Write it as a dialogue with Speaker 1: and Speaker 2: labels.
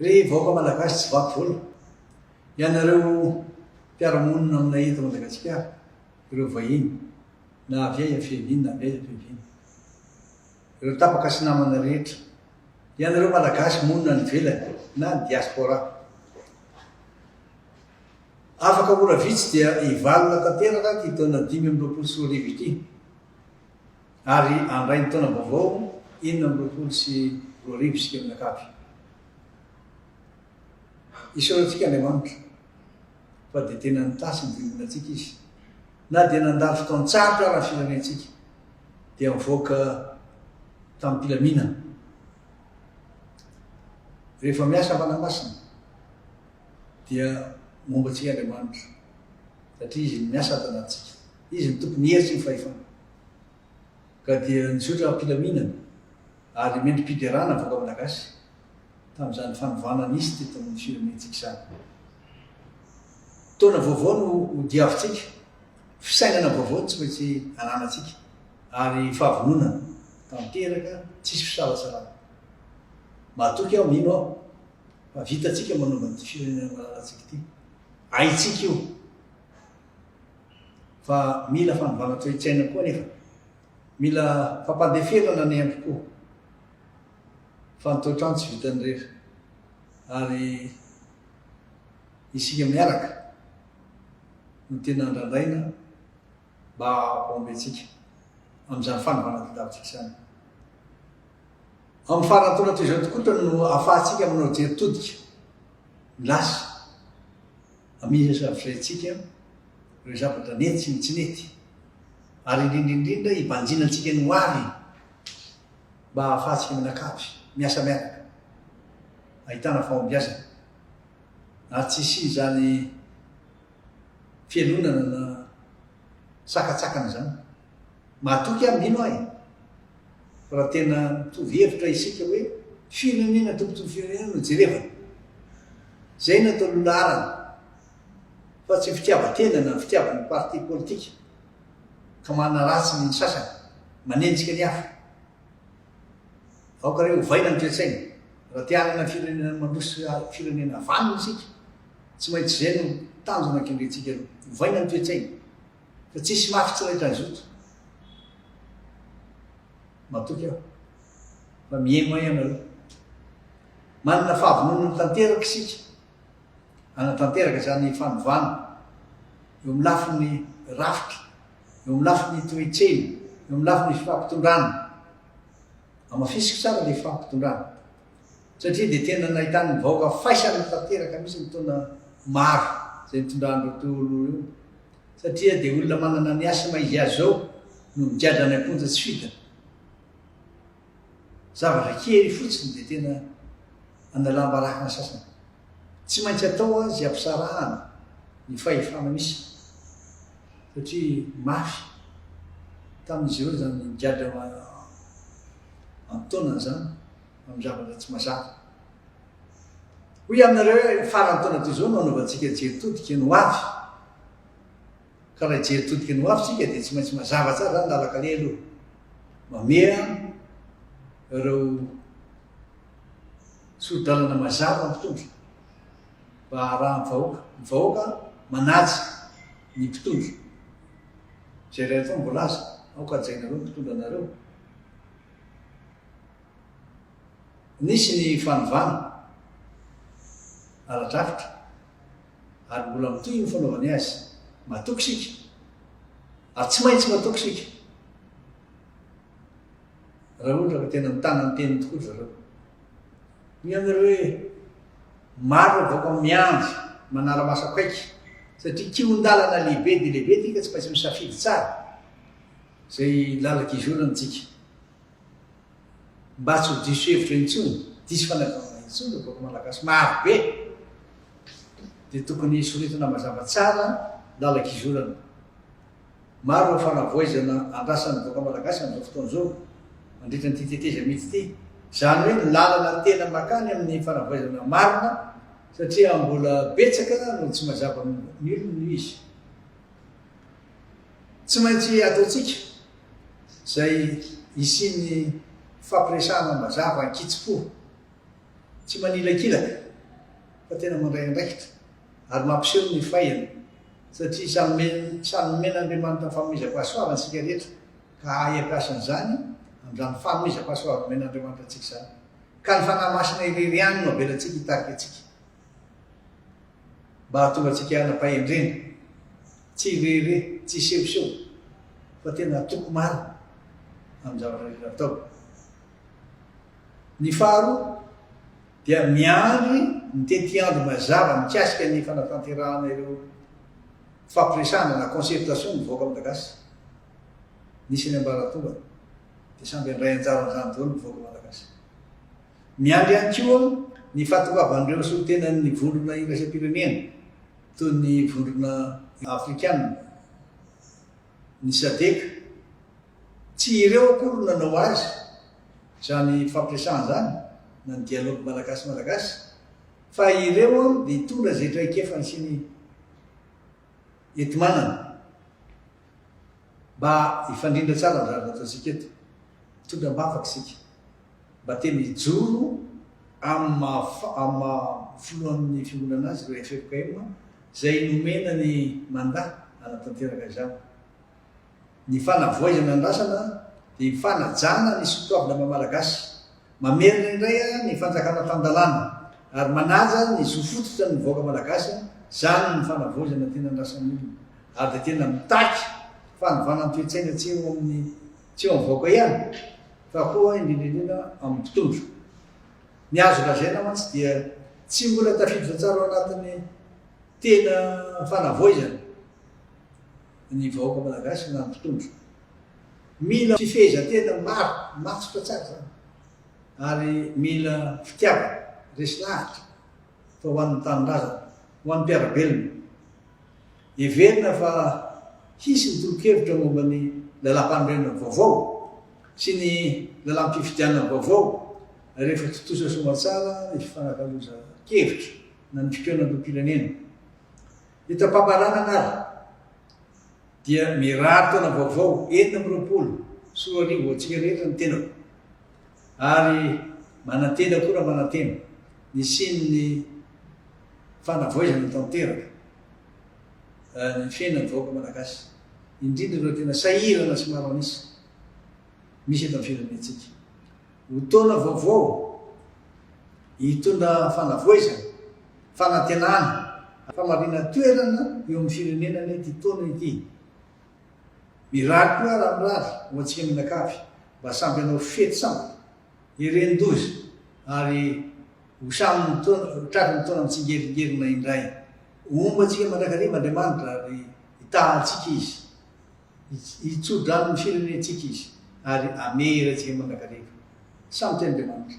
Speaker 1: Re vaoka malagasy tsy vaky vola ianareo mpiaramonina amina eto Madagasikara ireo vahiny na avy aiza fiheviny na avy aiza fiheviny ireo tapaka sy namana rehetra ianareo malagasy monina ny velany na ny diaspora afaka ora vitsy dia ivalona tanteraka ty taona 524 ity ary andray ny taona vaovao 424 sika aminakavy isaorantsika Andriamanitra fa dia tena nitasy ny viominatsika izy na dia nandalo fotoan-tsarotra raha firenentsika dia mivoaka tamin'ny mpilaminana rehefa miasa fanamasina dia momba antsika Andriamanitra satria izy miasa tanatsika izy ny tompony heritsy ny fahefana ka dia nisotra mpilaminana ary mendrim-piderana voaka malagasy tamin'izany fanovana isy teto amin'ny firenentsika izany taona vaovao no diavintsika fisainana vaovao tsy maintsy ananatsika ary fahavononana tanteraka tsisy fisalasalana matoky aho mino aho fa vitatsika manaova ny firenena malalatsika ity aitsika io fa mila fanovana toe-tsaina koa nefa mila fampandeferana ny andro koa fa nytoetrano tsy vitany rehetra ary isika miaraka no tena andrandraina mba ampombentsika amin'izany fanovana tadavitsika izany amin'ny farantaona toy izao tokotra no ahafahantsika manao jeritodika milasa amiza safisaintsika ireo zavatra nety sy tsy nety ary indrindraindrindra hibanjinantsika ny ho avy mba ahafahantsika minakavy miasa miaraka ahitana fahombiazana ary tsisy zany fialonana na sakatsakana zany matoky aho mino ahy fa raha tena mitovy hevitra isika hoe firenena tompotovy firenena no jerevana zay natao lolarana fa tsy fitiavatena na fitiavan'ny parti politika ka manana ratsy ny sasany manenjika ny hafa aoka reo vaina ny toe-tsaina raha tianana firenena mandrosy firenena vanina isika tsy maintsy zay no tanjona akendrentsika vaina ny toe-tsaina fa tsisy mafy tsiraitra ny zoto matoky aho fa miemo ianareo manana fahavononana tanteraka isika anatanteraka zany fanovana eo amin'ny lafiny rafitra eo amin'ny lafiny toe-tsena eo amin'ny lafiny fifampitondrana amafisika tsara le fifampitondrana satria dia tena nahitany vahoaka faisany tanteraka misy ny taona maro zay nitondrandreo tolo io satria dia olona manana ny asa maizy azy zao no mijadrany amponja tsy fitana zavatra kely fotsiny dia tena andalàm-baraka ny sasany tsy maintsy atao azy ampisarahana ny fahefana misy satria mafy tamin'izy ireo zany mijadra am'taonany zany amin'ny zavatra tsy mazava hoy aminareo farany taona toy izao no anaovantsika jeritodika no avy ka raha jeritodika no avy tsika dia tsy maintsy mazava tsara zany lalakale aloha mamea ireo soro-dalana mazava mpitondra mba raha mivahoaka mivahoaka manaja ny mpitondra zay ray atao mbolaza aoka jainareo mpitondra anareo nisy ny fanovana ara-drafitra ary mbola mitoy ny fanaovany azy matoky sika ary tsy maintsy matoky sika raha ohatra ka tena mitana ny teniny tokoa zareo ny aminareo hoe maro vaoka miandry manara-masakaiky satria kion-dalana lehibe dia lehibe tika tsy maintsy misafidy tsara zay lalaka izoranytsika mba tsy ho diso hevitra intsony disy fanavana intsony vaoka malagasy maro be dia tokony soritana mazava tsara lalaka izorana maro fanavoizana andrasany vaoka malagasy amin'izao fotoana zao mandritra ny titeteza mihitsy ty zany hoe ny lalana tena makany amin'ny fanavoizana marina satria mbola betsaka no tsy mazava ny olona izy tsy maintsy ataotsika zay isiny fampiresahana mazava ankitsy-po tsy manilakilaka fa tena mandray andraikitra ary mampiseho ny fahiana satria sanymen'andriamanitra ny fanomezako asoavany sika rehetra ka ay ampiasan'izany amin'izany fanomezako asoavany men'andriamanitra atsika zany ka ny fanahy masina irery any no avelatsika hitarika atsika mba hahatonga atsika hanampahendrena tsy irery tsy sehoseho fa tena toko maro amin'ny zavatra rehetra atao. Ny faharoa dia miandry ny tetiandro mazava mikasika ny fanatanterahana ireo fampiresahana na concertation mivoaka malagasy nisy ny ambaratonga dia samby andray anjaran'izany daholo mivoaka malagasy. Miandry ihany koa ny fahatoavan'ireo solotenan'ny vondrona iraisam-pirenena toy ny vondrona afrikana ny sadeka tsy ireo akory nanao azy zany fampiresahana zany na ny dialogue malagasy fa ireo dia hitondra zay traikefany sy ny entimanana mba hifandrindra tsara ny zavatra ataontsika eto hitondra mbafaky sika mba tena hijoro amin'ny fiangonana azy reo FFKM zay nomena ny mandat anatanteraka izany. Ny fanavoaizana andrasana dia fanajana ny sotoavina mamalagasy mamerina indray ny fanjakana tandalana ary manaja ny zofototra ny mivoaka malagasy zany ny fanavoazana tena andrasan'ny olona ary dia tena mitaky fanovana toe-tsaina tsy eo amin'ny tsy eo mivoaka ihany fa koa indrindraindrindra amin'ny mpitondro. Ny azo lazaina mantsy dia tsy mbola tafidy fa tsara ao anatin'ny tena fanavoazana ny vahoaka malagasy na mpitondro. Mila fifehezan-tena maro matsotra tsara zany ary mila fitiavana resy lahatra fa ho an'ny tanindrazana ho an'ny mpiarabelona heverina fa hisy ny toronkevitra momba ny lalam-panorenana vaovao sy ny lalam-pifidianana vaovao rehefa totosa somatsara ny fifanakaloza kevitra na ny fikeonan'om-pirenena. Hitam-pambarana ary dia mirary taona vaovao 2020 soarivo atsika rehetra ny tenako ary manantena koa raha manantena ny sin'ny fanavoazana tanteraka ny fiainany vahoaka malagasy indrindra ireo tena sahirana sy maro anisa misy eto amin'ny firenentsika. Ho taona vaovao hitondra fanavoazana fanantenana famarina toerana eo amin'ny firenena ny ety taona ity. Mirary koa raha mirary ho antsika mianakavy mba samby anao fety samby iren-dozy ary ho samy trafy ny taona mitsingeringerinina indray omba antsika mandrakariva Andriamanitra ary hitahantsika izy hitsodrano ny firenentsika izy ary amery antsika mandrakariva samy ty Andriamanitra.